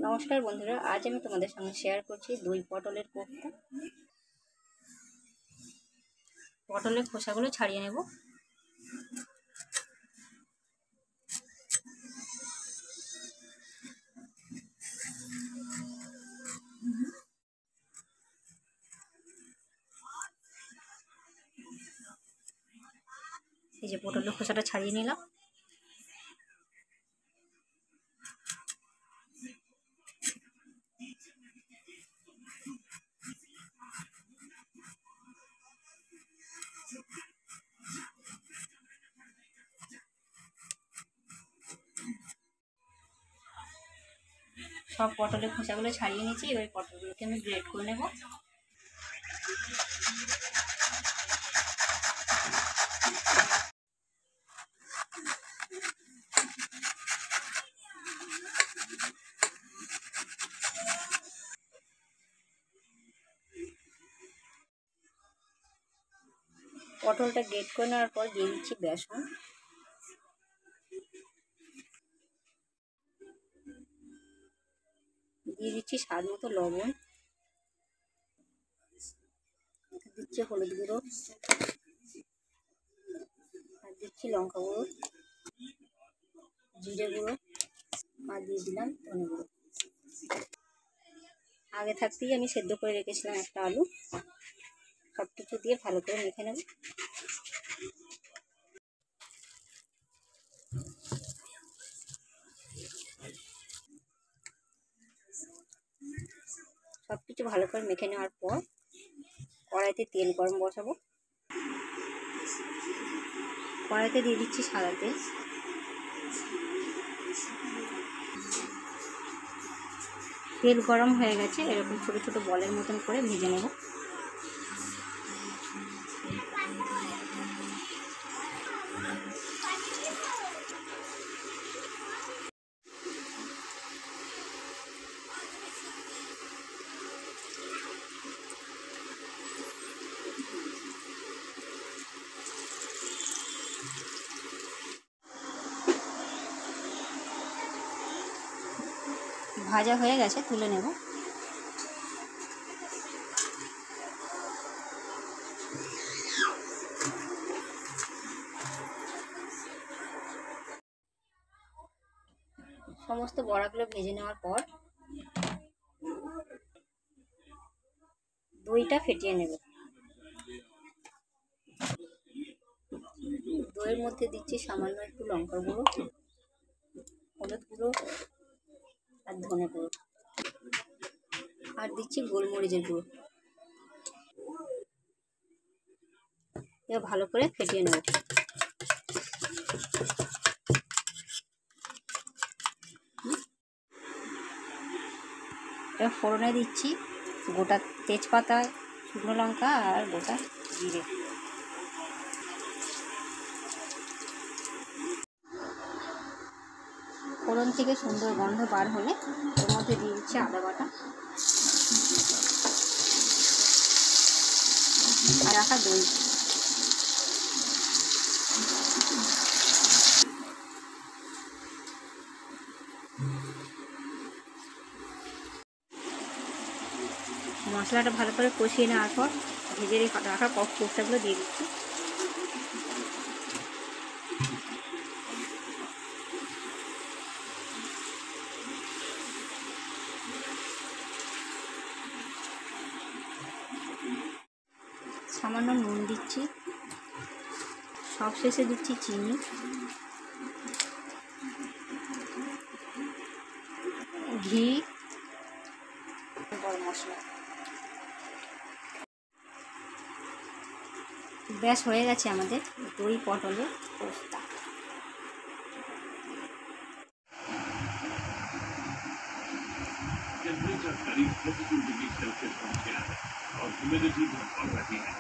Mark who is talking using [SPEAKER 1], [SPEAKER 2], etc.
[SPEAKER 1] নমস্কার বন্ধুরা, আজ আমি তোমাদের সঙ্গে শেয়ার করছি দই পটলের কোফতা। পটলের খোসাগুলো ছাড়িয়ে নেব। এই যে পটলের খোসাটা ছাড়িয়ে নিলাম। সব পটলের খোসাগুলো ছাড়িয়ে নিয়েছি। এবার পটলগুলোকে আমি গ্রেট করে নেব। পটলটা গ্রেট করে নেওয়ার পর দিয়ে দিচ্ছি বেসন, দিয়ে দিচ্ছি স্বাদ মতো লবণ, দিচ্ছি হলুদ গুঁড়ো, আর দিচ্ছি লঙ্কা গুঁড়ো, জিরে গুঁড়ো, আর দিয়ে দিলাম ধনে গুঁড়ো। আগে থাকতেই আমি সেদ্ধ করে রেখেছিলাম একটা আলু। সব কিছু দিয়ে ভালো করে মেখে নেব। সব কিছু ভালো করে মেখে নেওয়ার পর কড়াইতে তেল গরম বসাবো। কড়াইতে দিয়ে দিচ্ছি সাদা তেল। তেল গরম হয়ে গেছে, এরকম ছোট ছোট বলের মতন করে ভেজে নেব। ভাজা হয়ে গেছে, তুলে নেব। সমস্ত বড়াগুলো ভেজে নেওয়ার পর দইটা ফেটিয়ে নেব। দইয়ের মধ্যে দিচ্ছি সামান্য একটু লঙ্কা গুঁড়ো, হলুদ গুঁড়ো, আর ধনে গুঁড়ো, আর দিচ্ছি গোলমরিচের গুঁড়ো। এবার ভালো করে ফেটিয়ে নেব। এবার ফোড়নে দিচ্ছি গোটা তেজপাতা, শুকনো লঙ্কা আর গোটা জিরে। ফোড়ন থেকে সুন্দর গন্ধ বার হলে ওর মধ্যে দিয়ে দিচ্ছি আদা বাটা আর রাখা দই। মশলাটা ভালো করে কষিয়ে নেওয়ার পর ভেজে রাখা কোফতাগুলো দিয়ে দিচ্ছি। সামান্য নুন দিচ্ছি, সবশেষে দিচ্ছি চিনি, ঘি, গরম মশলা। ব্যাস হয়ে গেছে আমাদের দই পটলের কোফতা।
[SPEAKER 2] टेम्परेचर करीब 32 डिग्री सेल्सियस पहुंच गया है और ह्यूमिडिटी बढ़ रही है।